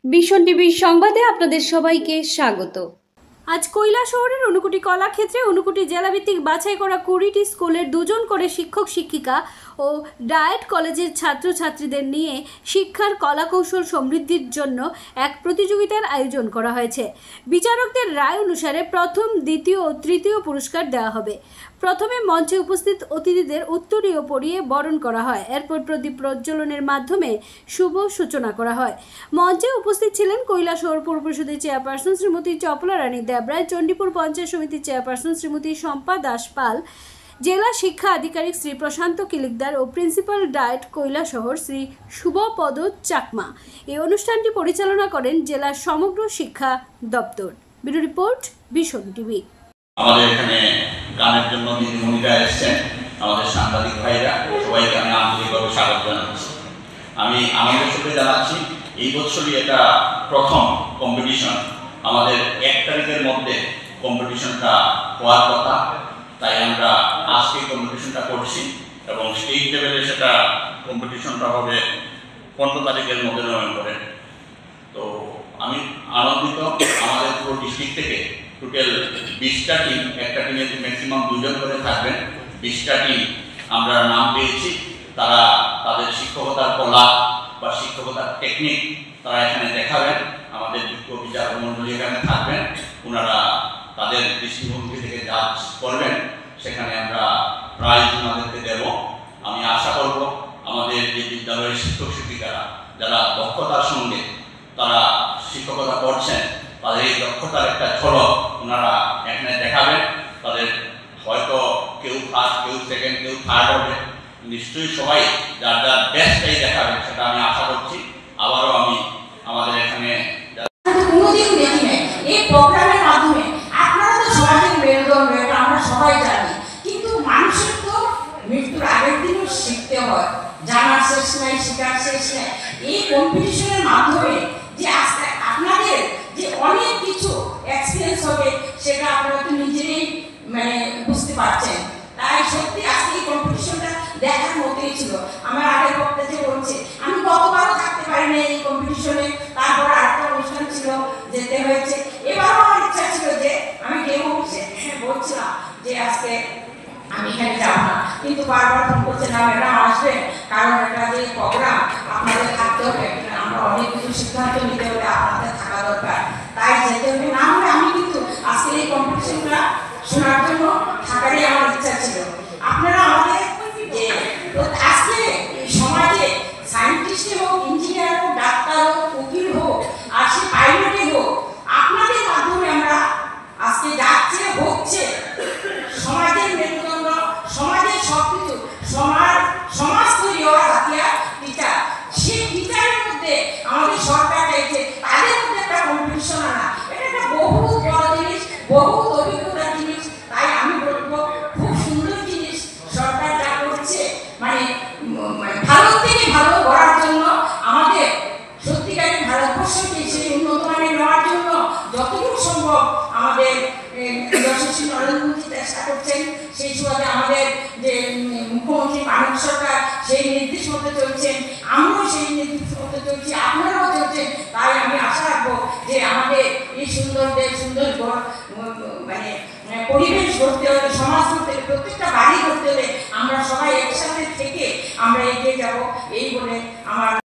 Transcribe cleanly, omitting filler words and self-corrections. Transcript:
ভীষণ টিভির সংবাদে আপনাদের সবাইকে স্বাগত। আজ কৈলাসহরের ঊনকোটি কলাক্ষেত্রে ঊনকোটি জেলাভিত্তিক বাছাই করা 20টি স্কুলের 2 জন করে শিক্ষক শিক্ষিকা ও ডায়েট কলেজের ছাত্রছাত্রীদের নিয়ে শিক্ষার কলাকৌশল সমৃদ্ধির জন্য এক প্রতিযোগিতার আয়োজন করা হয়েছে। বিচারকদের রায় অনুসারে প্রথম, দ্বিতীয় ও তৃতীয় পুরস্কার দেওয়া হবে। প্রথমে মঞ্চে উপস্থিত অতিথিদের উত্তরীয় পরিয়ে বরণ করা হয়। এরপর প্রদীপ প্রজ্বলনের মাধ্যমে শুভ সূচনা করা হয়। মঞ্চে উপস্থিত ছিলেন কৈলাসহর পৌর পরিষদের চেয়ারপারসন শ্রীমতী চপলা রানী দেবরায়, চণ্ডীপুর পঞ্চায়েত সমিতির চেয়ারপারসন শ্রীমতী শম্পা দাস পাল, জেলা শিক্ষা আধিকারিক শ্রী প্রশান্ত কিলিকদার ও প্রিন্সিপাল ডায়েট কৈলাসহর শ্রী শুভপদ চাকমা। এই অনুষ্ঠানটি পরিচালনা করেন জেলার সমগ্র শিক্ষা দপ্তর। ব্যুরো রিপোর্ট, ভীষণ টিভি। আমাদের এখানে গানের জন্য দিদিমণিরা এসেছেন, আমাদের সাংবাদিক ভাইরা, সবাইকে আমি আন্তরিকভাবে স্বাগত জানাচ্ছি। আমি আমাদের সাথে জানাচ্ছি এই বছরই এটা প্রথম কম্পিটিশন। আমাদের 1 তারিখের মধ্যে কম্পিটিশনটা হওয়ার কথা, তাই আমরা আজকে কম্পিটিশনটা করছি এবং স্টেট লেভেলে সেটা কম্পিটিশনটা হবে 15 তারিখের মধ্যে নভেম্বরে। তো আমি আনন্দিত, আমাদের পুরো ডিস্ট্রিক্ট থেকে টোটাল 20টা টিম, একটা টিমে ম্যাক্সিমাম 2 জন করে থাকবেন। 20টা টিম আমরা নাম পেয়েছি। তারা তাদের শিক্ষকতার কলা বা শিক্ষকতার টেকনিক তারা এখানে দেখাবেন। আমাদের বিজ্ঞ বিচারক মন্ডলী এখানে থাকবেন, ওনারা তাদের দৃষ্টিভঙ্গি থেকে জাজ করবেন। সেখানে আমরা প্রাইজ ওনাদেরকে দেব। আমি আশা করব আমাদের যে বিদ্যালয়ের শিক্ষক শিক্ষিকারা যারা দক্ষতার সঙ্গে তারা শিক্ষকতা করছেন, তাদের এই দক্ষতার একটা ঝলক ওনারা এখানে দেখাবেন। তাদের হয়তো কেউ ফার্স্ট, কেউ সেকেন্ড, কেউ থার্ড হবে, নিশ্চয়ই সবাই যার যার বেস্টটাই দেখাবেন, সেটা আমি আশা করছি। আবারও আমি আমাদের এখানে কোনোদিন দেখি নাই এই প্রোগ্রামের মাধ্যমে আপনারা তো সমাজের মেরুদণ্ড, এটা আমরা সবাই জানি, কিন্তু মানুষের তো মৃত্যুর আগের দিনও শিখতে হয়, জানার শেষ নাই, শেখার শেষ নাই। এই কম্পিটিশনের মাধ্যমে যে আজকে আপনাদের যে অনেক কিছু এক্সপিরিয়েন্স হবে, সেটা আপনারা তো নিজেরাই বুঝতে পারছেন। তাই সত্যি আজকে এই কম্পিটিশনটা দেখার মতোই ছিল। আমার আগের বক্তা যে বলছে, আমি গতবারও থাকতে পারি না এই কম্পিটিশনে, তারপর আরেকটা অনুষ্ঠান ছিল, যেতে হয়েছে। এবারও আমার ইচ্ছা ছিল যে আমি কেউ বলছিলাম যে আজকে আমি এখানে যাবো না, কিন্তু বারবার ফোন করছে, না ম্যাডাম আসবে, কারণ এটা যে প্রোগ্রাম আপনাদের থাকতে হবে, আমরা অনেক কিছু সিদ্ধান্ত নিতে হবে, আপনাদের থাকা দরকার, তাই যেতে হবে। না হলে আমি কিন্তু আজকে এই কম্পিটিশনটা শোনার জন্য থাকারই আমার ইচ্ছা ছিল। আপনারা আমাদের যে আজকে সমাজে সায়েন্টিস্ট হোক, ইঞ্জিনিয়ার হোক, ডাক্তার হোক, উকিল হোক, আর সে পাইলটই হোক, আপনাদের মাধ্যমে আমরা আজকে যাচ্ছে, হচ্ছে সমাজের মেরুদণ্ড, সমাজের সবকিছু, সমাজ তৈরি হওয়ার হাতিয়ার টিচার। সেই টিচারের মধ্যে আমাদের সরকার চাইছে তাদের মধ্যে একটা কম্পিটিশন আনা, এটা একটা বহু বড় জিনিস, বহু অভিজ্ঞতার জিনিস। তাই আমি বলবো খুব সুন্দর জিনিস সরকার যা করছে, ভালো থেকে ভালো করার জন্য, আমাদের সত্যিকারের ভারতবর্ষকে সেই উন্নত মানে নেওয়ার জন্য যতটুকু সম্ভব আমাদের যশস্বী নরেন্দ্র মোদী চেষ্টা করছেন। সেই সুবাদে আমাদের যে মুখ্যমন্ত্রী মানব সরকার সেই নির্দেশ মতো চলছেন, আমরাও সেই নির্দেশ মতো চলছি, আপনারাও চলছেন। তাই আমি আশা রাখবো যে আমাদের এই সুন্দর দেশ, সুন্দর পরিবেশ গড়তে হলে, সমাজ গড়তে হলে, প্রত্যেকটা বাড়ি গড়তে হলে আমরা সবাই একসাথে থেকে আমরা এগিয়ে যাব, এই বলে আমার